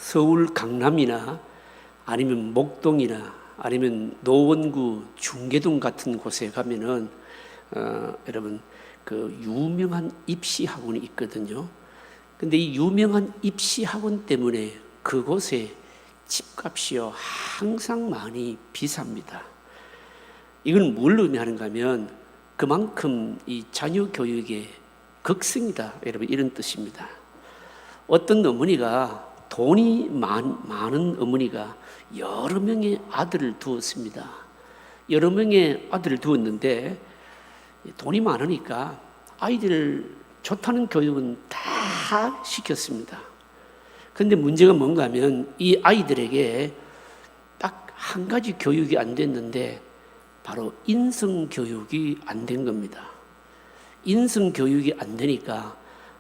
서울 강남이나 아니면 목동이나 아니면 노원구 중계동 같은 곳에 가면은 여러분 그 유명한 입시 학원이 있거든요. 근데 이 유명한 입시 학원 때문에 그곳에 집값이요 항상 많이 비쌉니다. 이건 뭘 의미하는가 하면 그만큼 이 자녀 교육의 극성이다, 여러분, 이런 뜻입니다. 어떤 어머니가 돈이 많은 어머니가 여러 명의 아들을 두었습니다. 여러 명의 아들을 두었는데 돈이 많으니까 아이들 좋다는 교육은 다 시켰습니다. 그런데 문제가 뭔가 하면 이 아이들에게 딱 한 가지 교육이 안 됐는데 바로 인성교육이 안 된 겁니다. 인성교육이 안 되니까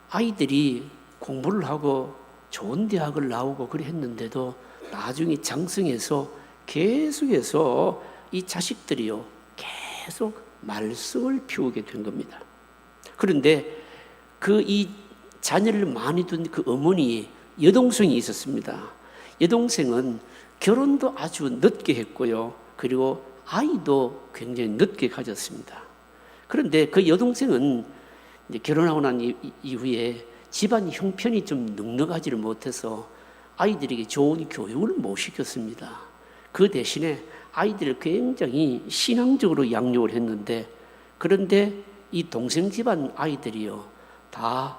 아이들이 공부를 하고 좋은 대학을 나오고 그래 했는데도 나중에 장성해서 계속해서 이 자식들이요 계속 말썽을 피우게 된 겁니다. 그런데 그 이 자녀를 많이 둔 그 어머니의 여동생이 있었습니다. 여동생은 결혼도 아주 늦게 했고요. 그리고 아이도 굉장히 늦게 가졌습니다. 그런데 그 여동생은 이제 결혼하고 난 이후에 집안 형편이 좀 넉넉하지를 못해서 아이들에게 좋은 교육을 못 시켰습니다. 그 대신에 아이들을 굉장히 신앙적으로 양육을 했는데, 그런데 이 동생 집안 아이들이요 다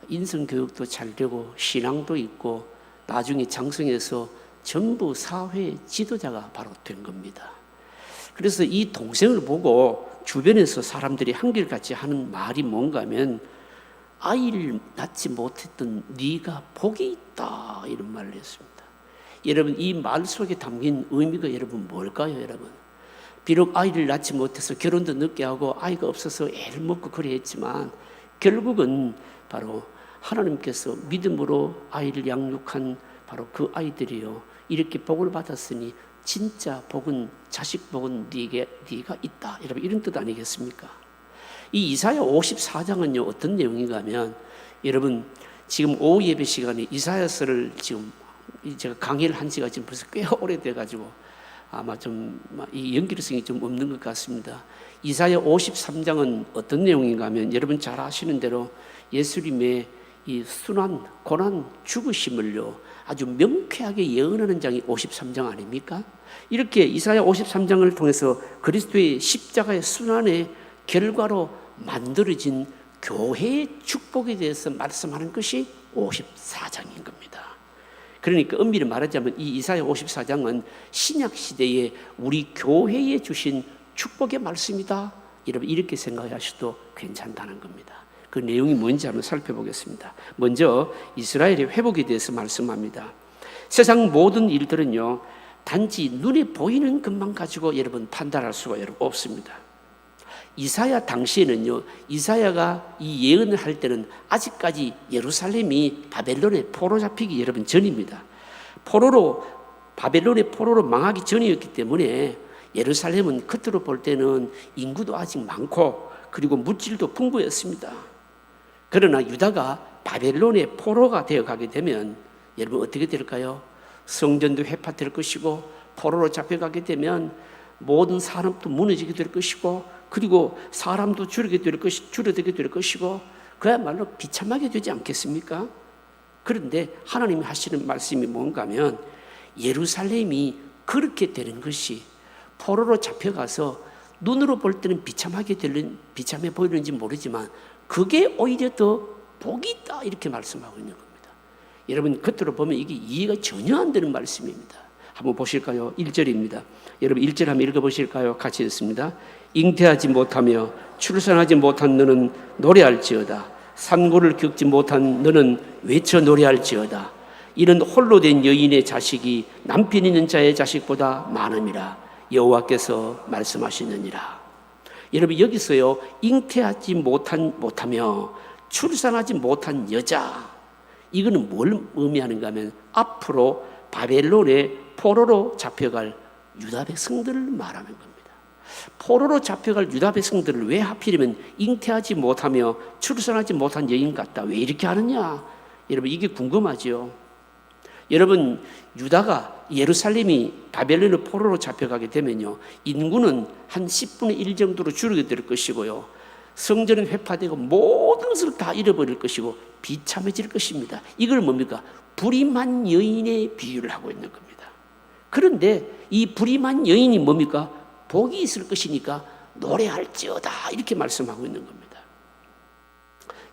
인성교육도 잘 되고 신앙도 있고 나중에 장성해서 전부 사회 지도자가 바로 된 겁니다. 그래서 이 동생을 보고 주변에서 사람들이 한결같이 하는 말이 뭔가 하면 아이를 낳지 못했던 네가 복이 있다, 이런 말을 했습니다. 여러분, 이 말 속에 담긴 의미가 여러분 뭘까요? 여러분, 비록 아이를 낳지 못해서 결혼도 늦게 하고 아이가 없어서 애를 먹고 그래 했지만 결국은 바로 하나님께서 믿음으로 아이를 양육한 바로 그 아이들이요 이렇게 복을 받았으니 진짜 복은, 자식 복은 네가 있다, 여러분, 이런 뜻 아니겠습니까? 이 이사야 54장은요 어떤 내용인가 하면, 여러분 지금 오후 예배 시간에 이사야서를 지금 제가 강의를 한 지가 지금 벌써 꽤 오래돼 가지고 아마 좀 이 연결성이 좀 없는 것 같습니다. 이사야 53장은 어떤 내용인가 하면, 여러분 잘 아시는 대로 예수님의 이 순환, 고난, 죽으심을요 아주 명쾌하게 예언하는 장이 53장 아닙니까? 이렇게 이사야 53장을 통해서 그리스도의 십자가의 순환의 결과로 만들어진 교회의 축복에 대해서 말씀하는 것이 54장인 겁니다. 그러니까 엄밀히 말하자면 이 이사야 54장은 신약 시대에 우리 교회에 주신 축복의 말씀이다, 여러분 이렇게 생각하셔도 괜찮다는 겁니다. 그 내용이 뭔지 한번 살펴보겠습니다. 먼저 이스라엘의 회복에 대해서 말씀합니다. 세상 모든 일들은요 단지 눈에 보이는 것만 가지고 여러분 판단할 수가 여러분 없습니다. 이사야 당시에는요, 이사야가 이 예언을 할 때는 아직까지 예루살렘이 바벨론에 포로 잡히기 여러분 전입니다. 바벨론의 포로로 망하기 전이었기 때문에 예루살렘은 겉으로 볼 때는 인구도 아직 많고 그리고 물질도 풍부했습니다. 그러나 유다가 바벨론의 포로가 되어 가게 되면 여러분 어떻게 될까요? 성전도 회파될 것이고, 포로로 잡혀가게 되면 모든 산업도 무너지게 될 것이고, 그리고 사람도 줄어들게 될 것이고, 그야말로 비참하게 되지 않겠습니까? 그런데 하나님이 하시는 말씀이 뭔가 하면, 예루살렘이 그렇게 되는 것이 포로로 잡혀가서 눈으로 볼 때는 비참해 보이는지 모르지만 그게 오히려 더 복이 있다, 이렇게 말씀하고 있는 겁니다. 여러분 겉으로 보면 이게 이해가 전혀 안 되는 말씀입니다. 한번 보실까요? 1절입니다. 여러분 1절 한번 읽어보실까요? 같이 읽습니다. 잉태하지 못하며 출산하지 못한 너는 노래할지어다. 산고를 겪지 못한 너는 외쳐 노래할지어다. 이는 홀로 된 여인의 자식이 남편 있는 자의 자식보다 많음이라 여호와께서 말씀하시느니라. 여러분 여기서요 잉태하지 못하며 출산하지 못한 여자, 이거는 뭘 의미하는가 하면 앞으로 바벨론의 포로로 잡혀갈 유다 백성들을 말하는 겁니다. 포로로 잡혀갈 유다 백성들을 왜 하필이면 잉태하지 못하며 출산하지 못한 여인 같다, 왜 이렇게 하느냐, 여러분 이게 궁금하죠. 여러분, 유다가 예루살렘이 바벨론의 포로로 잡혀가게 되면요, 인구는 한 10분의 1 정도로 줄게 될 것이고요, 성전은 회파되고 모든 것을 다 잃어버릴 것이고 비참해질 것입니다. 이걸 뭡니까? 불임한 여인의 비유를 하고 있는 겁니다. 그런데 이 불임한 여인이 뭡니까? 복이 있을 것이니까 노래할지어다, 이렇게 말씀하고 있는 겁니다.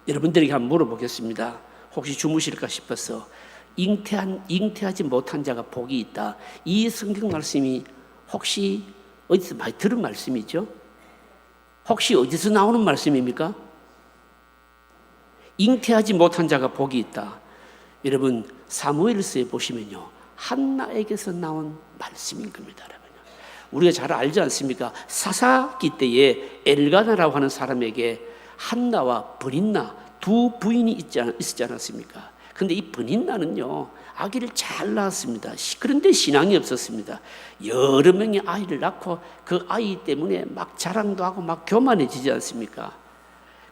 여러분들에게 한번 물어보겠습니다. 혹시 주무실까 싶어서, 잉태하지 못한 자가 복이 있다, 이 성경 말씀이 혹시 어디서 많이 들은 말씀이죠? 혹시 어디서 나오는 말씀입니까? 잉태하지 못한 자가 복이 있다. 여러분, 사무엘서에 보시면요, 한나에게서 나온 말씀인 겁니다. 우리가 잘 알지 않습니까? 사사기 때에 엘가나라고 하는 사람에게 한나와 브린나 두 부인이 있지 않았습니까? 근데 이 브린나는요, 아기를 잘 낳았습니다. 그런데 신앙이 없었습니다. 여러 명의 아이를 낳고 그 아이 때문에 막 자랑도 하고 막 교만해지지 않습니까?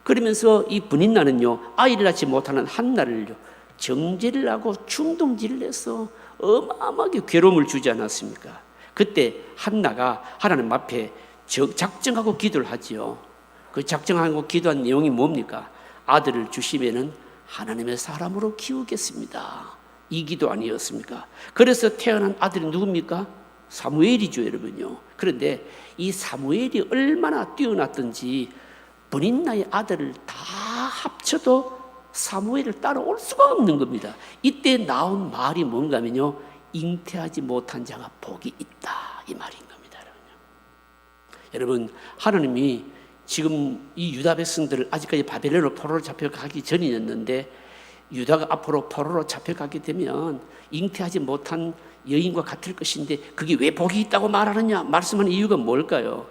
그러면서 이 브린나는요, 아이를 낳지 못하는 한나를요, 정죄를 하고 충동질을 해서 어마어마하게 괴로움을 주지 않았습니까? 그때 한나가 하나님 앞에 작정하고 기도를 하지요. 그 작정하고 기도한 내용이 뭡니까? 아들을 주시면은 하나님의 사람으로 키우겠습니다, 이 기도 아니었습니까? 그래서 태어난 아들이 누굽니까? 사무엘이죠, 여러분요. 그런데 이 사무엘이 얼마나 뛰어났던지 브린나의 아들을 다 합쳐도 사무엘을 따라올 수가 없는 겁니다. 이때 나온 말이 뭔가 하면요, 잉태하지 못한 자가 복이 있다, 이 말인 겁니다. 여러분, 하나님이 지금 이 유다 백성들을 아직까지 바벨론으로 포로로 잡혀가기 전이었는데, 유다가 앞으로 포로로 잡혀가게 되면 잉태하지 못한 여인과 같을 것인데 그게 왜 복이 있다고 말하느냐, 말씀하는 이유가 뭘까요?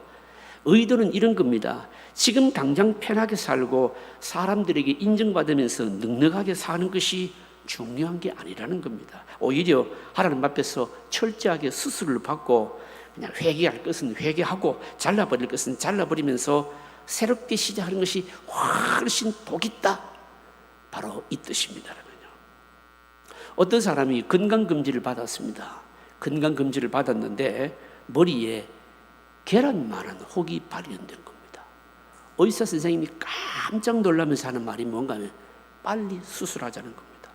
의도는 이런 겁니다. 지금 당장 편하게 살고 사람들에게 인정받으면서 넉넉하게 사는 것이 중요한 게 아니라는 겁니다. 오히려 하나님 앞에서 철저하게 수술을 받고 그냥 회개할 것은 회개하고 잘라버릴 것은 잘라버리면서 새롭게 시작하는 것이 훨씬 복 있다, 바로 이 뜻입니다. 어떤 사람이 건강검진을 받았습니다. 건강검진을 받았는데 머리에 계란만한 혹이 발현된 겁니다. 의사 선생님이 깜짝 놀라면서 하는 말이 뭔가 하면 빨리 수술하자는 겁니다.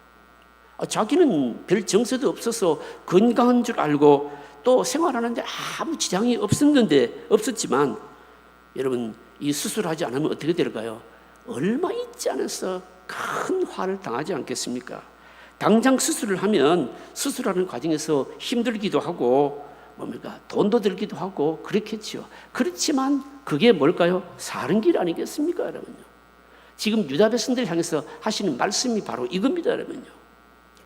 자기는 별 정서도 없어서 건강한 줄 알고 또 생활하는데 아무 지장이 없었지만, 여러분, 이 수술하지 않으면 어떻게 될까요? 얼마 있지 않아서 큰 화를 당하지 않겠습니까? 당장 수술을 하면 수술하는 과정에서 힘들기도 하고 뭡니까? 돈도 들기도 하고 그렇겠죠. 그렇지만 그게 뭘까요? 사는 길 아니겠습니까, 여러분요? 지금 유다 백성들 향해서 하시는 말씀이 바로 이겁니다, 여러분요.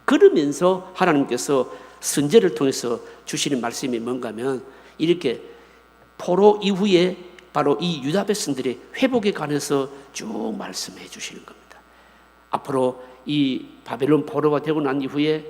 그러면서 하나님께서 선제를 통해서 주시는 말씀이 뭔가 하면, 이렇게 포로 이후에 바로 이 유다 백성들의 회복에 관해서 쭉 말씀해 주시는 겁니다. 앞으로 이 바벨론 포로가 되고 난 이후에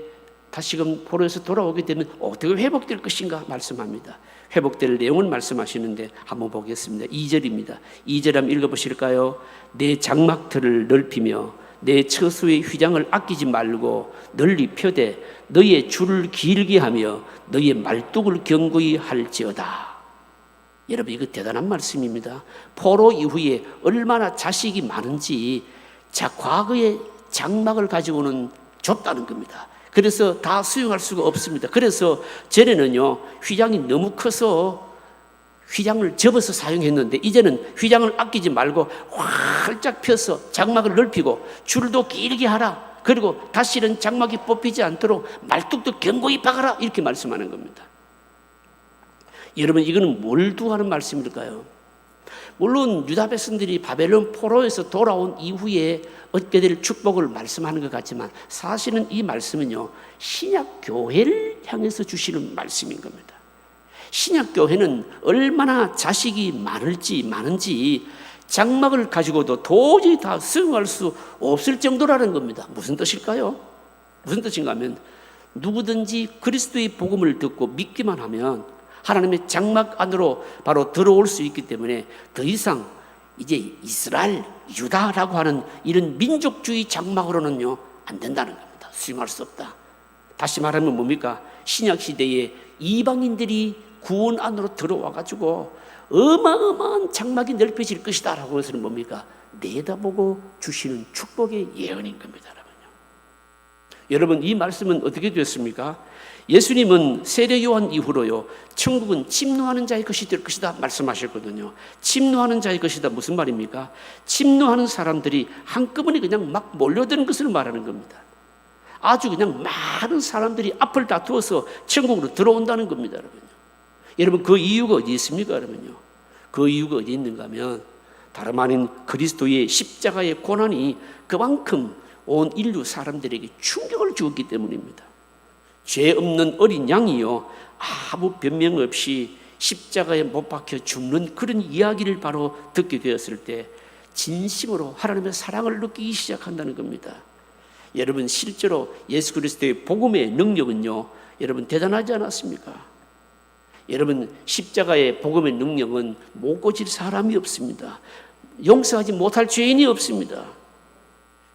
다시금 포로에서 돌아오게 되면 어떻게 회복될 것인가 말씀합니다. 회복될 내용을 말씀하시는데 한번 보겠습니다. 2절입니다. 2절 한번 읽어보실까요? 내 장막들을 넓히며 내 처소의 휘장을 아끼지 말고 널리 펴되 너의 줄을 길게 하며 너의 말뚝을 견고히 할지어다. 여러분, 이거 대단한 말씀입니다. 포로 이후에 얼마나 자식이 많은지 과거의 장막을 가지고는 좁다는 겁니다. 그래서 다 수용할 수가 없습니다. 그래서 전에는요, 휘장이 너무 커서 휘장을 접어서 사용했는데 이제는 휘장을 아끼지 말고 활짝 펴서 장막을 넓히고 줄도 길게 하라. 그리고 다시는 장막이 뽑히지 않도록 말뚝도 견고히 박아라, 이렇게 말씀하는 겁니다. 여러분, 이거는 뭘 두고 하는 말씀일까요? 물론 유다 백성들이 바벨론 포로에서 돌아온 이후에 얻게 될 축복을 말씀하는 것 같지만, 사실은 이 말씀은요, 신약 교회를 향해서 주시는 말씀인 겁니다. 신약 교회는 얼마나 자식이 많은지 장막을 가지고도 도저히 다 수용할 수 없을 정도라는 겁니다. 무슨 뜻일까요? 무슨 뜻인가 하면, 누구든지 그리스도의 복음을 듣고 믿기만 하면 하나님의 장막 안으로 바로 들어올 수 있기 때문에 더 이상 이제 이스라엘, 유다라고 하는 이런 민족주의 장막으로는요, 안 된다는 겁니다. 수용할 수 없다. 다시 말하면 뭡니까? 신약 시대에 이방인들이 구원 안으로 들어와 가지고 어마어마한 장막이 넓혀질 것이다 라고 해서는 뭡니까? 내다보고 주시는 축복의 예언인 겁니다. 여러분, 이 말씀은 어떻게 되었습니까? 예수님은 세례 요한 이후로요, 천국은 침노하는 자의 것이 될 것이다 말씀하셨거든요. 침노하는 자의 것이다 무슨 말입니까? 침노하는 사람들이 한꺼번에 그냥 막 몰려드는 것을 말하는 겁니다. 아주 그냥 많은 사람들이 앞을 다투어서 천국으로 들어온다는 겁니다. 여러분, 그 이유가 어디 있습니까? 여러분요, 그 이유가 어디 있는가 하면 다름 아닌 그리스도의 십자가의 고난이 그만큼 온 인류 사람들에게 충격을 주었기 때문입니다. 죄 없는 어린 양이요, 아무 변명 없이 십자가에 못 박혀 죽는 그런 이야기를 바로 듣게 되었을 때 진심으로 하나님의 사랑을 느끼기 시작한다는 겁니다. 여러분, 실제로 예수 그리스도의 복음의 능력은요, 여러분 대단하지 않았습니까? 여러분, 십자가의 복음의 능력은 못 고칠 사람이 없습니다. 용서하지 못할 죄인이 없습니다.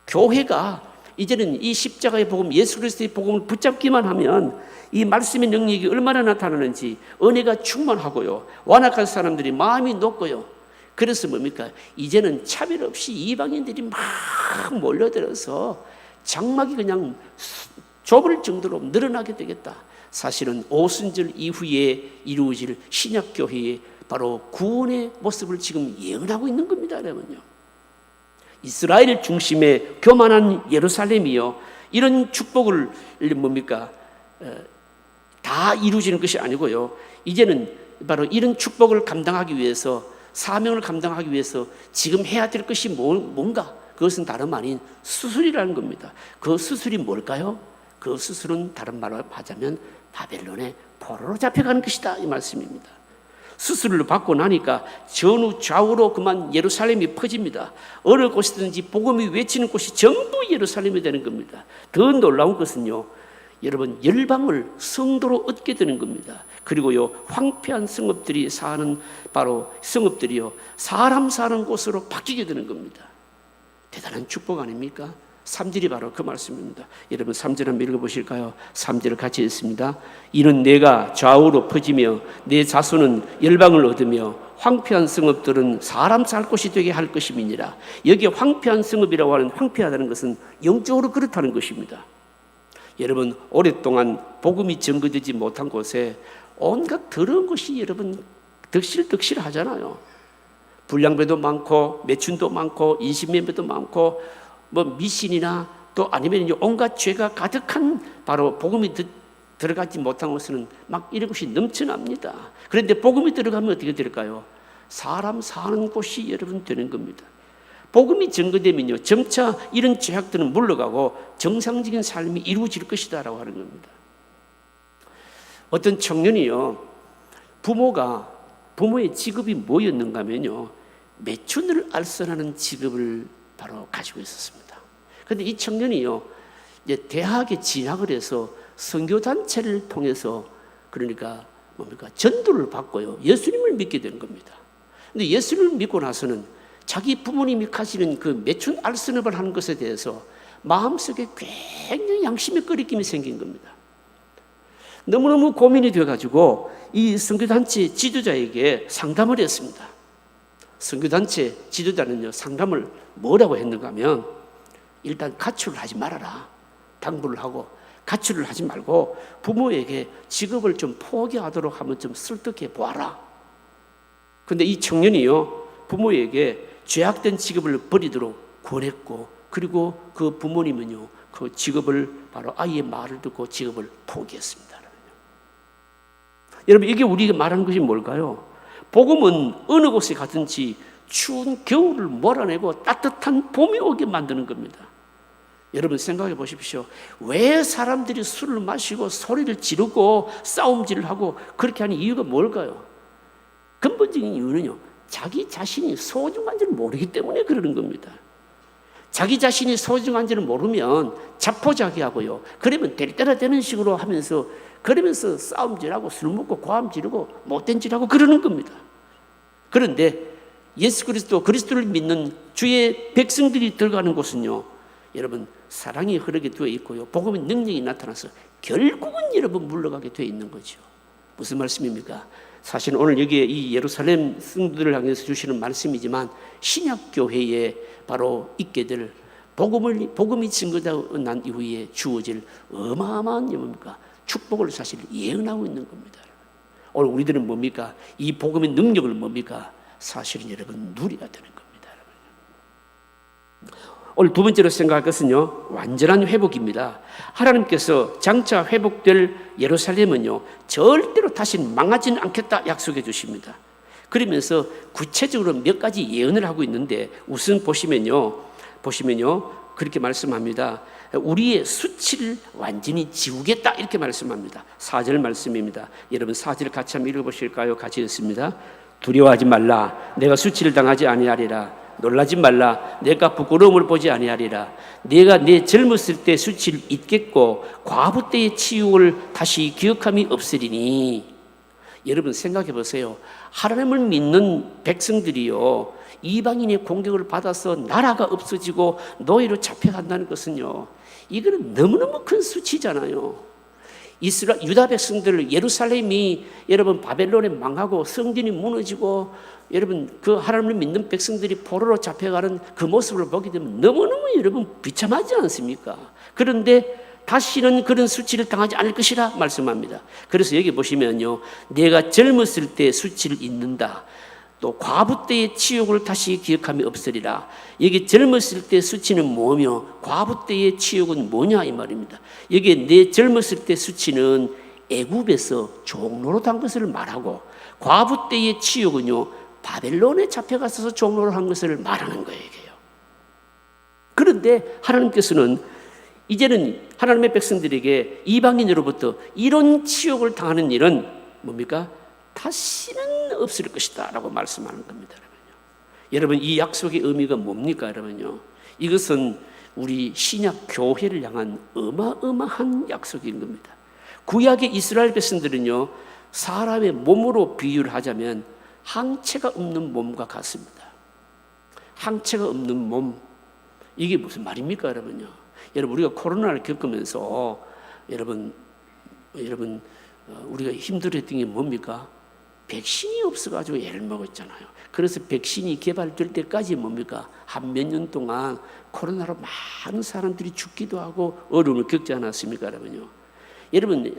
교회가 이제는 이 십자가의 복음, 예수 그리스도의 복음을 붙잡기만 하면 이 말씀의 능력이 얼마나 나타나는지 은혜가 충만하고요, 완악한 사람들이 마음이 높고요, 그래서 뭡니까? 이제는 차별 없이 이방인들이 막 몰려들어서 장막이 그냥 좁을 정도로 늘어나게 되겠다. 사실은 오순절 이후에 이루어질 신약교회의 바로 구원의 모습을 지금 예언하고 있는 겁니다. 여러분요, 이스라엘 중심의 교만한 예루살렘이요, 이런 축복을 뭡니까? 다 이루어지는 것이 아니고요, 이제는 바로 이런 축복을 감당하기 위해서, 사명을 감당하기 위해서 지금 해야 될 것이 뭔가? 그것은 다름 아닌 수술이라는 겁니다. 그 수술이 뭘까요? 그 수술은 다른 말로 하자면 바벨론의 포로로 잡혀가는 것이다, 이 말씀입니다. 수술을 받고 나니까 전후 좌우로 그만 예루살렘이 퍼집니다. 어느 곳이든지 복음이 외치는 곳이 전부 예루살렘이 되는 겁니다. 더 놀라운 것은요, 여러분, 열방을 성도로 얻게 되는 겁니다. 그리고요, 황폐한 성읍들이 사는 바로 성읍들이요, 사람 사는 곳으로 바뀌게 되는 겁니다. 대단한 축복 아닙니까? 3절이 바로 그 말씀입니다. 여러분, 3절 한번 읽어보실까요? 3절을 같이 읽습니다. 이는 내가 좌우로 퍼지며 내 자손은 열방을 얻으며 황폐한 성읍들은 사람 살 곳이 되게 할 것임이니라. 여기에 황폐한 성읍이라고 하는, 황폐하다는 것은 영적으로 그렇다는 것입니다. 여러분, 오랫동안 복음이 전거되지 못한 곳에 온갖 더러운 것이 여러분 덕실덕실하잖아요. 불량배도 많고 매춘도 많고 인신매매도 많고 뭐 미신이나 또 아니면 온갖 죄가 가득한 바로 복음이 들어가지 못한 곳은 막 이런 것이 넘쳐납니다. 그런데 복음이 들어가면 어떻게 될까요? 사람 사는 곳이 여러분 되는 겁니다. 복음이 증거되면요, 점차 이런 죄악들은 물러가고 정상적인 삶이 이루어질 것이다라고 하는 겁니다. 어떤 청년이요, 부모의 직업이 뭐였는가 하면요, 매춘을 알선하는 직업을 바로 가지고 있었습니다. 그런데 이 청년이요, 이제 대학에 진학을 해서 선교단체를 통해서 그러니까 뭡니까? 전도를 받고요, 예수님을 믿게 된 겁니다. 근데 예수님을 믿고 나서는 자기 부모님이 가지는 그 매춘 알선업을 하는 것에 대해서 마음속에 굉장히 양심의 꺼리낌이 생긴 겁니다. 너무너무 고민이 되어가지고 이 선교단체 지도자에게 상담을 했습니다. 선교단체 지도자는요, 상담을 뭐라고 했는가 하면, 일단 가출을 하지 말아라, 당부를 하고, 가출을 하지 말고 부모에게 직업을 좀 포기하도록 하면 좀 설득해 보아라. 그런데 이 청년이요, 부모에게 죄악된 직업을 버리도록 권했고, 그리고 그 부모님은요, 그 직업을 바로 아이의 말을 듣고 직업을 포기했습니다. 여러분, 이게 우리가 말하는 것이 뭘까요? 복음은 어느 곳에 가든지 추운 겨울을 몰아내고 따뜻한 봄이 오게 만드는 겁니다. 여러분, 생각해 보십시오. 왜 사람들이 술을 마시고 소리를 지르고 싸움질을 하고 그렇게 하는 이유가 뭘까요? 근본적인 이유는요, 자기 자신이 소중한 줄 모르기 때문에 그러는 겁니다. 자기 자신이 소중한 줄을 모르면 자포자기하고요, 그러면 될 때나 되는 식으로 하면서 그러면서 싸움질하고 술 먹고 고함 지르고 못된 짓하고 그러는 겁니다. 그런데 예수 그리스도를 믿는 주의 백성들이 들어가는 곳은요, 여러분, 사랑이 흐르게 되어 있고요, 복음의 능력이 나타나서 결국은 여러분 물러가게 돼 있는 거죠. 무슨 말씀입니까? 사실 오늘 여기에 이 예루살렘 성도들을 향해서 주시는 말씀이지만 신약 교회에 바로 있게 될 복음이 증거되고 난 이후에 주어질 어마어마한 뭡니까? 축복을 사실 예언하고 있는 겁니다. 오늘 우리들은 뭡니까? 이 복음의 능력을 뭡니까? 사실은 여러분 누려야 되는 겁니다. 오늘 두 번째로 생각할 것은요, 완전한 회복입니다. 하나님께서 장차 회복될 예루살렘은요, 절대로 다시 망하지는 않겠다 약속해 주십니다. 그러면서 구체적으로 몇 가지 예언을 하고 있는데 우선 보시면요 그렇게 말씀합니다. 우리의 수치를 완전히 지우겠다 이렇게 말씀합니다. 4절 말씀입니다. 여러분 4절 같이 한번 읽어보실까요? 같이 읽습니다. 두려워하지 말라. 내가 수치를 당하지 아니하리라. 놀라지 말라. 내가 부끄러움을 보지 아니하리라. 내가 내 젊었을 때 수치를 잊겠고 과부 때의 치욕을 다시 기억함이 없으리니. 여러분 생각해 보세요. 하나님을 믿는 백성들이요, 이방인의 공격을 받아서 나라가 없어지고 노예로 잡혀간다는 것은요, 이거는 너무너무 큰 수치잖아요. 유다 백성들, 예루살렘이 여러분 바벨론에 망하고 성전이 무너지고 여러분 그 하나님을 믿는 백성들이 포로로 잡혀가는 그 모습을 보게 되면 너무너무 여러분 비참하지 않습니까? 그런데 다시는 그런 수치를 당하지 않을 것이라 말씀합니다. 그래서 여기 보시면요, 내가 젊었을 때 수치를 잊는다. 또 과부 때의 치욕을 다시 기억함이 없으리라. 여기 젊었을 때 수치는 뭐며 과부 때의 치욕은 뭐냐 이 말입니다. 여기에 내 젊었을 때 수치는 애굽에서 종로로 단 것을 말하고, 과부 때의 치욕은요 바벨론에 잡혀가서 종로로 한 것을 말하는 거예요. 그런데 하나님께서는 이제는 하나님의 백성들에게 이방인으로부터 이런 치욕을 당하는 일은 뭡니까? 다시는 없을 것이다 라고 말씀하는 겁니다. 여러분 이 약속의 의미가 뭡니까? 여러분요, 이것은 우리 신약 교회를 향한 어마어마한 약속인 겁니다. 구약의 이스라엘 백성들은요, 사람의 몸으로 비유를 하자면 항체가 없는 몸과 같습니다. 항체가 없는 몸, 이게 무슨 말입니까? 여러분요, 여러분 우리가 코로나를 겪으면서 여러분 우리가 힘들었던 게 뭡니까? 백신이 없어가지고 애를 먹었잖아요. 그래서 백신이 개발될 때까지 뭡니까? 한 몇 년 동안 코로나로 많은 사람들이 죽기도 하고 어려움을 겪지 않았습니까? 여러분요, 여러분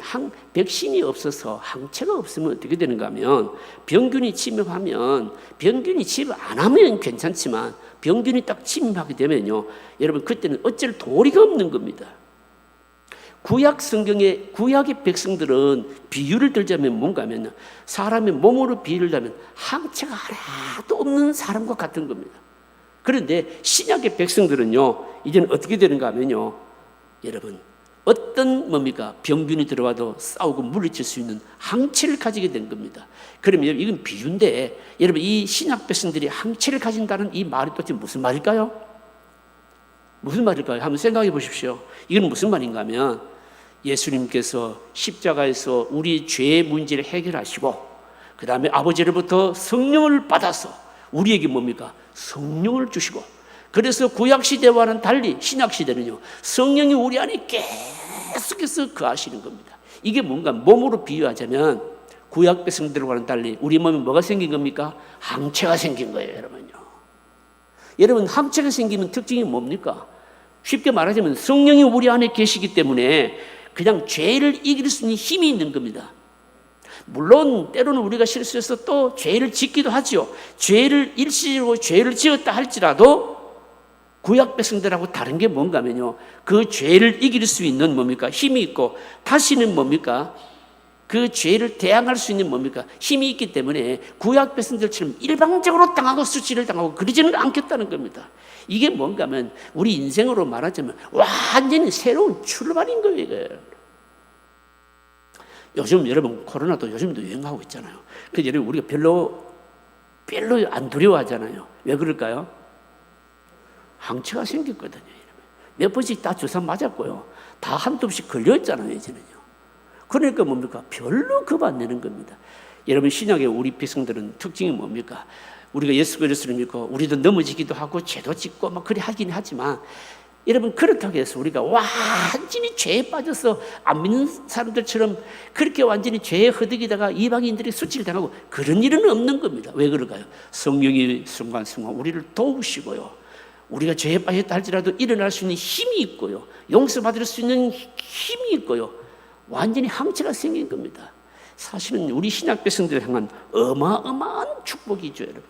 백신이 없어서 항체가 없으면 어떻게 되는가 하면 병균이 침입하면, 병균이 침입 안 하면 괜찮지만 병균이 딱 침입하게 되면요, 여러분 그때는 어쩔 도리가 없는 겁니다. 구약 성경의 구약의 백성들은 비유를 들자면 뭔가 하면 사람의 몸으로 비유를 하면 항체가 하나도 없는 사람과 같은 겁니다. 그런데 신약의 백성들은요, 이제는 어떻게 되는가 하면요, 여러분 어떤 뭡니까? 병균이 들어와도 싸우고 물리칠 수 있는 항체를 가지게 된 겁니다. 그러면 이건 비유인데, 여러분 이 신약 백성들이 항체를 가진다는 이 말이 도대체 무슨 말일까요? 무슨 말일까요? 한번 생각해 보십시오. 이건 무슨 말인가 하면 예수님께서 십자가에서 우리 죄의 문제를 해결하시고 그 다음에 아버지로부터 성령을 받아서 우리에게 뭡니까? 성령을 주시고, 그래서 구약시대와는 달리 신약시대는요, 성령이 우리 안에 계속해서 거하시는 겁니다. 이게 뭔가 몸으로 비유하자면 구약 백성들과는 달리 우리 몸에 뭐가 생긴 겁니까? 항체가 생긴 거예요. 여러분요, 여러분 항체가 생기면 특징이 뭡니까? 쉽게 말하자면 성령이 우리 안에 계시기 때문에 그냥 죄를 이길 수 있는 힘이 있는 겁니다. 물론 때로는 우리가 실수해서 또 죄를 짓기도 하죠. 죄를 일시적으로 죄를 지었다 할지라도 구약 백성들하고 다른 게 뭔가 하면요, 그 죄를 이길 수 있는 뭡니까? 힘이 있고, 다시는 뭡니까? 그 죄를 대항할 수 있는 뭡니까? 힘이 있기 때문에 구약 백성들처럼 일방적으로 당하고 수치를 당하고 그러지는 않겠다는 겁니다. 이게 뭔가 하면 우리 인생으로 말하자면 완전히 새로운 출발인 거예요. 요즘 여러분 코로나도 요즘도 유행하고 있잖아요. 그래서 여러분 우리가 별로 안 두려워하잖아요. 왜 그럴까요? 항체가 생겼거든요. 몇 번씩 다 주사 맞았고요, 다 한두 번씩 걸렸잖아요, 이제는요. 그러니까 뭡니까? 별로 겁 안 내는 겁니다. 여러분 신약의 우리 백성들은 특징이 뭡니까? 우리가 예수 그리스도를 믿고 우리도 넘어지기도 하고 죄도 짓고 막 그래 하긴 하지만 여러분 그렇다고 해서 우리가 완전히 죄에 빠져서 안 믿는 사람들처럼 그렇게 완전히 죄에 허덕이다가 이방인들이 수치를 당하고 그런 일은 없는 겁니다. 왜 그럴까요? 성령이 순간순간 우리를 도우시고요, 우리가 죄에 빠졌다 할지라도 일어날 수 있는 힘이 있고요, 용서받을 수 있는 힘이 있고요, 완전히 항체가 생긴 겁니다. 사실은 우리 신약 백성들을 향한 어마어마한 축복이죠, 여러분.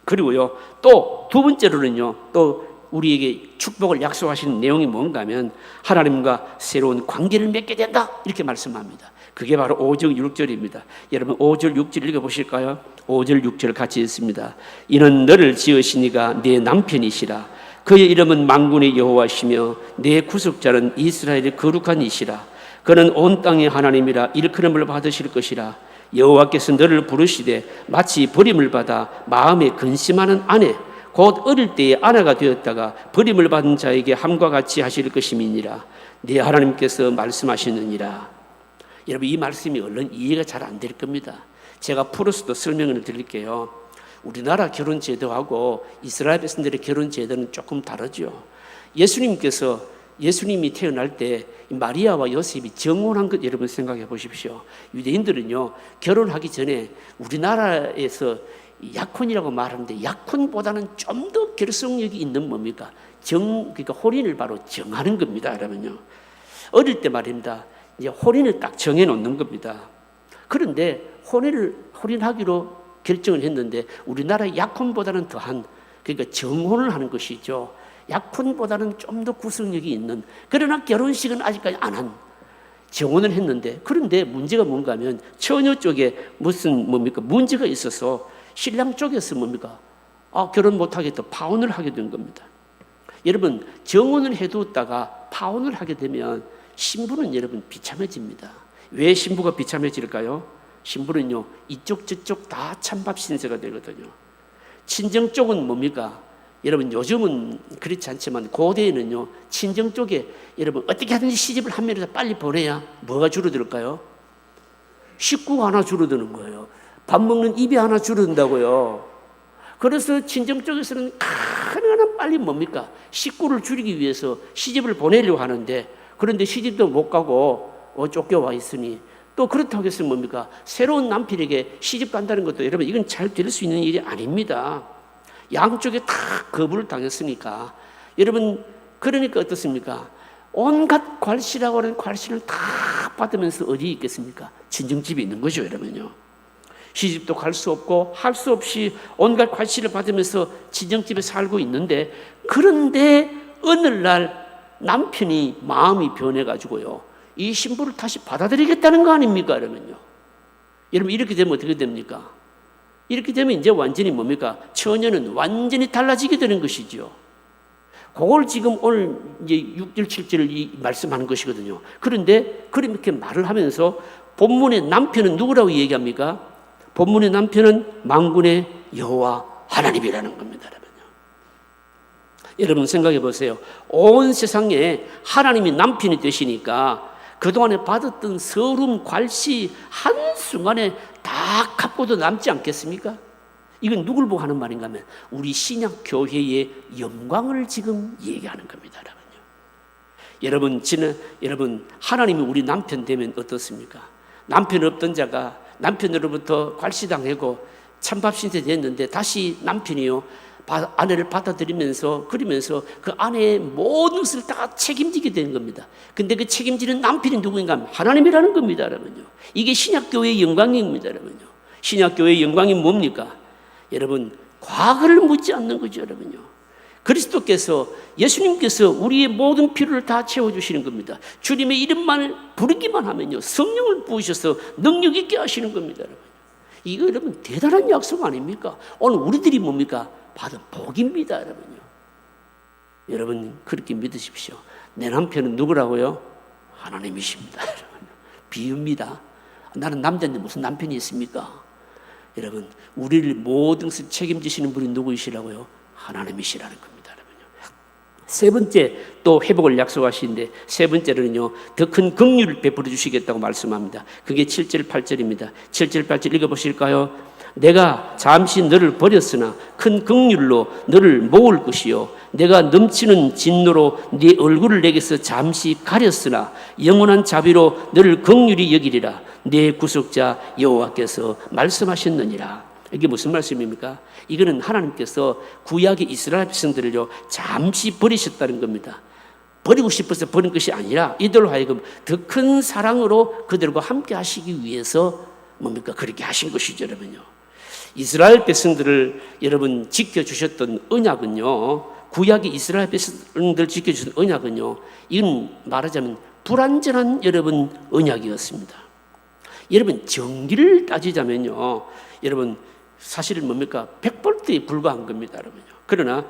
그리고요, 또 두 번째로는요, 또 우리에게 축복을 약속하시는 내용이 뭔가 하면 하나님과 새로운 관계를 맺게 된다, 이렇게 말씀합니다. 그게 바로 5절 6절입니다. 여러분 5절 6절 읽어보실까요? 5절 6절 같이 읽습니다. 이는 너를 지으시니가 내 남편이시라. 그의 이름은 만군의 여호와시며 내 구속자는 이스라엘의 거룩한 이시라. 그는 온 땅의 하나님이라 일컬음을 받으실 것이라. 여호와께서 너를 부르시되 마치 버림을 받아 마음에 근심하는 아내 곧 어릴 때에 아내가 되었다가 버림을 받은 자에게 함과 같이 하실 것임이니라. 네 하나님께서 말씀하시느니라. 여러분 이 말씀이 얼른 이해가 잘 안 될 겁니다. 제가 풀어서도 설명을 드릴게요. 우리나라 결혼 제도하고 이스라엘 백성들의 결혼 제도는 조금 다르죠. 예수님이 태어날 때 마리아와 요셉이 정혼한 것 여러분 생각해 보십시오. 유대인들은요 결혼하기 전에 우리나라에서 약혼이라고 말하는데 약혼보다는 좀 더 결속력이 있는 뭡니까? 그러니까 혼인을 바로 정하는 겁니다, 여러분요. 어릴 때 말입니다. 이제 혼인을 딱 정해 놓는 겁니다. 그런데 혼인하기로 결정을 했는데 우리나라 약혼보다는 더한, 그러니까 정혼을 하는 것이죠. 약혼보다는 좀 더 구속력이 있는, 그러나 결혼식은 아직까지 안 한 정혼을 했는데, 그런데 문제가 뭔가 하면 처녀 쪽에 무슨 문제가 있어서 신랑 쪽에서 결혼 못하겠다 파혼을 하게 된 겁니다. 여러분 정혼을 해두었다가 파혼을 하게 되면 신부는 여러분 비참해집니다. 왜 신부가 비참해질까요? 신부는요 이쪽 저쪽 다 찬밥 신세가 되거든요. 친정 쪽은 뭡니까? 여러분 요즘은 그렇지 않지만 고대에는요 친정 쪽에 여러분 어떻게 하든지 시집을 한 명이라도 빨리 보내야 뭐가 줄어들까요? 식구가 하나 줄어드는 거예요. 밥 먹는 입이 하나 줄어든다고요. 그래서 친정 쪽에서는 가능한 빨리 식구를 줄이기 위해서 시집을 보내려고 하는데, 그런데 시집도 못 가고 쫓겨와 있으니 또 그렇다고 해서 새로운 남편에게 시집 간다는 것도 여러분 이건 잘 될 수 있는 일이 아닙니다. 양쪽에 다 거부를 당했으니까. 여러분 그러니까 어떻습니까? 온갖 괄시라고 하는 괄시를 다 받으면서 어디 있겠습니까? 친정집에 있는 거죠, 여러분요. 시집도 갈 수 없고 할 수 없이 온갖 괄시를 받으면서 친정집에 살고 있는데, 그런데 어느 날 남편이 마음이 변해가지고요 이 신부를 다시 받아들이겠다는 거 아닙니까, 여러분요. 여러분 이렇게 되면 어떻게 됩니까? 이렇게 되면 이제 완전히 처녀는 완전히 달라지게 되는 것이죠. 그걸 지금 오늘 이제 6절 7절을 말씀하는 것이거든요. 그런데 그렇게 말을 하면서 본문의 남편은 누구라고 얘기합니까? 본문의 남편은 만군의 여호와 하나님이라는 겁니다, 여러분요. 여러분 생각해 보세요. 온 세상에 하나님이 남편이 되시니까 그동안에 받았던 서름, 괄시 한순간에 다 갚고도 남지 않겠습니까? 이건 누굴 보고 하는 말인가 하면 우리 신약 교회의 영광을 지금 얘기하는 겁니다, 여러분. 여러분 하나님이 우리 남편 되면 어떻습니까? 남편 없던 자가 남편으로부터 괄시당하고 찬밥 신세 됐는데 다시 남편이요 아내를 받아들이면서 그러면서 그 아내의 모든 것을 다 책임지게 되는 겁니다. 근데 그 책임지는 남편이 누구인가 하면 하나님이라는 겁니다, 여러분요. 이게 신약교회의 영광입니다, 여러분요. 신약교회의 영광이 뭡니까? 여러분 과거를 묻지 않는 거죠, 여러분요. 그리스도께서, 예수님께서 우리의 모든 필요를 다 채워주시는 겁니다. 주님의 이름만 부르기만 하면요 성령을 부으셔서 능력 있게 하시는 겁니다, 여러분. 이거 여러분 대단한 약속 아닙니까? 오늘 우리들이 받은 복입니다, 여러분요. 여러분 그렇게 믿으십시오. 내 남편은 누구라고요? 하나님이십니다, 여러분. 비유입니다. 나는 남자인데 무슨 남편이 있습니까? 여러분 우리를 모든 것을 책임지시는 분이 누구이시라고요? 하나님이시라는 겁니다. 세 번째 또 회복을 약속하시는데, 세 번째로는요 더 큰 긍휼을 베풀어 주시겠다고 말씀합니다. 그게 7절 8절입니다. 7절 8절 읽어보실까요? 내가 잠시 너를 버렸으나 큰 긍휼로 너를 모을 것이요 내가 넘치는 진노로 네 얼굴을 내게서 잠시 가렸으나 영원한 자비로 너를 긍휼히 여기리라. 내 구속자 여호와께서 말씀하셨느니라. 이게 무슨 말씀입니까? 이거는 하나님께서 구약의 이스라엘 백성들을요 잠시 버리셨다는 겁니다. 버리고 싶어서 버린 것이 아니라 이들로 하여금 더 큰 사랑으로 그들과 함께 하시기 위해서 뭡니까? 그렇게 하신 것이죠, 여러분요. 이스라엘 백성들을 여러분 지켜주셨던 언약은요, 구약의 이스라엘 백성들 지켜주신 언약은요, 이건 말하자면 불완전한 여러분 언약이었습니다. 여러분 정기를 따지자면요, 여러분 사실은 뭡니까? 100볼트에 불과한 겁니다, 여러분요. 그러나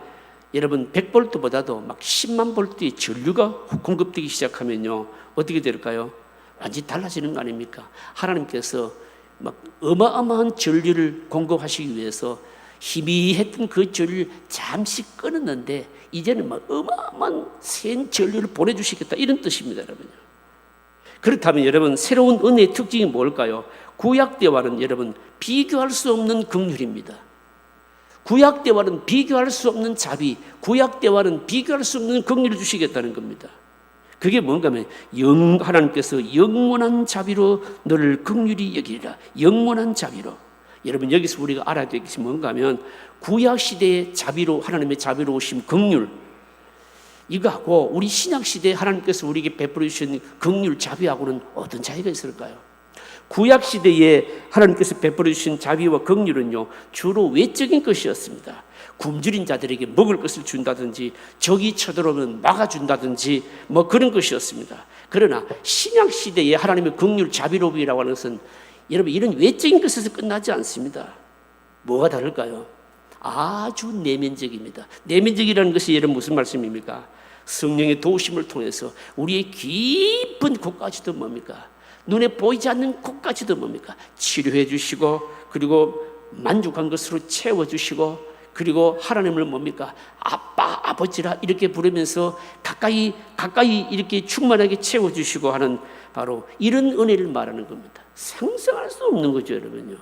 여러분 100볼트보다도 막 10만 볼트의 전류가 공급되기 시작하면요, 어떻게 될까요? 완전히 달라지는 거 아닙니까? 하나님께서 막 어마어마한 전류를 공급하시기 위해서 희미했던 그 전류를 잠시 끊었는데 이제는 막 어마어마한 센 전류를 보내주시겠다, 이런 뜻입니다, 여러분요. 그렇다면 여러분 새로운 은혜의 특징이 뭘까요? 구약 때와는 여러분 비교할 수 없는 긍휼입니다. 구약 때와는 비교할 수 없는 자비, 구약 때와는 비교할 수 없는 긍휼을 주시겠다는 겁니다. 그게 뭔가 하면 하나님께서 영원한 자비로 너를 긍휼히 여기리라. 영원한 자비로. 여러분 여기서 우리가 알아야 될 것이 뭔가 하면 구약 시대의 자비로, 하나님의 자비로우심 긍휼, 이거하고 우리 신약 시대에 하나님께서 우리에게 베풀어 주신 긍휼 자비하고는 어떤 차이가 있을까요? 구약 시대에 하나님께서 베풀어 주신 자비와 긍휼은요 주로 외적인 것이었습니다. 굶주린 자들에게 먹을 것을 준다든지 적이 쳐들어오면 막아준다든지 뭐 그런 것이었습니다. 그러나 신약 시대에 하나님의 긍휼 자비로움이라고 하는 것은 여러분 이런 외적인 것에서 끝나지 않습니다. 뭐가 다를까요? 아주 내면적입니다. 내면적이라는 것이 여러분 무슨 말씀입니까? 성령의 도우심을 통해서 우리의 깊은 곳까지도 뭡니까? 눈에 보이지 않는 곳까지도 뭡니까? 치료해 주시고, 그리고 만족한 것으로 채워주시고, 그리고 하나님을 뭡니까? 아빠, 아버지라 이렇게 부르면서 가까이 이렇게 충만하게 채워주시고 하는 바로 이런 은혜를 말하는 겁니다. 상상할 수 없는 거죠, 여러분요.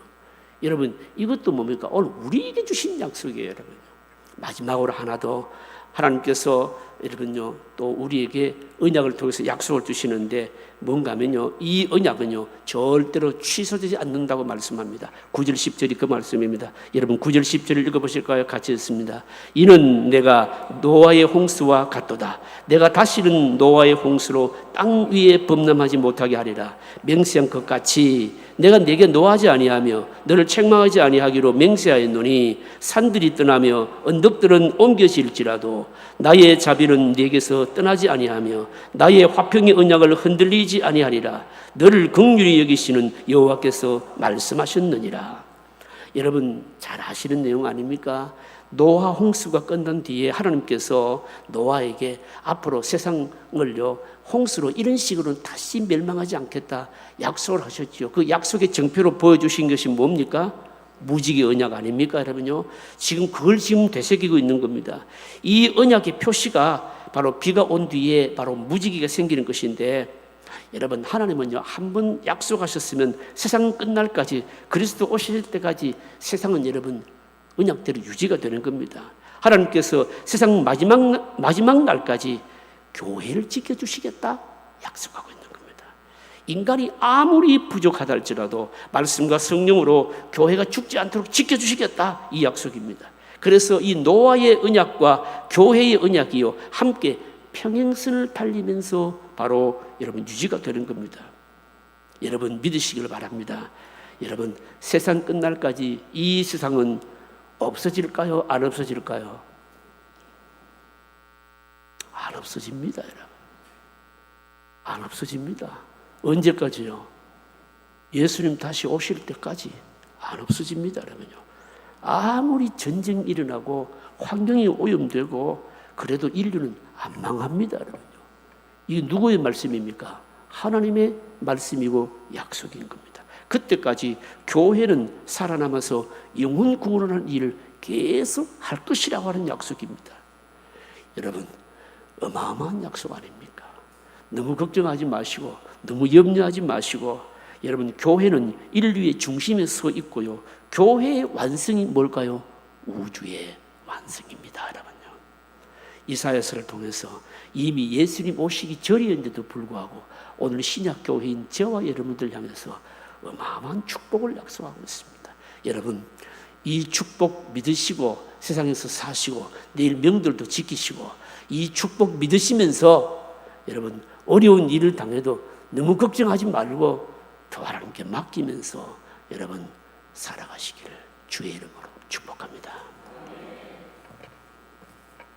여러분 이것도 뭡니까? 오늘 우리에게 주신 약속이에요, 여러분요. 마지막으로 하나 더 하나님께서 여러분요 또 우리에게 언약을 통해서 약속을 주시는데 뭔가 하면요 이 언약은요 절대로 취소되지 않는다고 말씀합니다. 9절 10절이 그 말씀입니다. 여러분 9절 10절을 읽어보실까요? 같이 읽습니다. 이는 내가 노아의 홍수와 같도다. 내가 다시는 노아의 홍수로 땅 위에 범람하지 못하게 하리라. 맹세한 것 같이 내가 네게 노하지 아니하며 너를 책망하지 아니하기로 맹세하였노니 산들이 떠나며 언덕들은 옮겨질지라도 나의 자비는 네게서 떠나지 아니하며 나의 화평의 언약을 흔들리지 아니하리라. 너를 긍휼히 여기시는 여호와께서 말씀하셨느니라. 여러분 잘 아시는 내용 아닙니까? 노아 홍수가 끝난 뒤에 하나님께서 노아에게 앞으로 세상을요 홍수로 이런 식으로는 다시 멸망하지 않겠다 약속을 하셨죠. 그 약속의 정표로 보여주신 것이 뭡니까? 무지개 언약 아닙니까, 여러분요? 지금 그걸 지금 되새기고 있는 겁니다. 이 언약의 표시가 바로 비가 온 뒤에 바로 무지개가 생기는 것인데, 여러분 하나님은요 한번 약속하셨으면 세상 끝날까지, 그리스도 오실 때까지 세상은 여러분 언약대로 유지가 되는 겁니다. 하나님께서 세상 마지막 날까지 교회를 지켜주시겠다 약속하고 있는 겁니다. 인간이 아무리 부족하다 할지라도 말씀과 성령으로 교회가 죽지 않도록 지켜주시겠다 이 약속입니다. 그래서 이 노아의 언약과 교회의 언약이요 함께 평행선을 달리면서 바로 여러분 유지가 되는 겁니다. 여러분 믿으시길 바랍니다. 여러분 세상 끝날까지 이 세상은 없어질까요? 안 없어질까요? 안 없어집니다, 여러분. 안 없어집니다. 언제까지요? 예수님 다시 오실 때까지 안 없어집니다, 여러분요. 아무리 전쟁이 일어나고 환경이 오염되고 그래도 인류는 안 망합니다, 여러분요. 이게 누구의 말씀입니까? 하나님의 말씀이고 약속인 겁니다. 그때까지 교회는 살아남아서 영혼 구원하는 일을 계속 할 것이라고 하는 약속입니다. 여러분 어마어마한 약속 아닙니까? 너무 걱정하지 마시고 너무 염려하지 마시고 여러분, 교회는 인류의 중심에 서 있고요. 교회의 완성이 뭘까요? 우주의 완성입니다, 여러분요. 이사야서를 통해서 이미 예수님 오시기 전이었는데도 불구하고 오늘 신약 교회인 저와 여러분들 향해서 어마어마한 축복을 약속하고 있습니다. 여러분, 이 축복 믿으시고 세상에서 사시고 내일 명절도 지키시고 이 축복 믿으시면서 여러분 어려운 일을 당해도 너무 걱정하지 말고 더 하나님께 맡기면서 여러분 살아가시기를 주의 이름으로 축복합니다.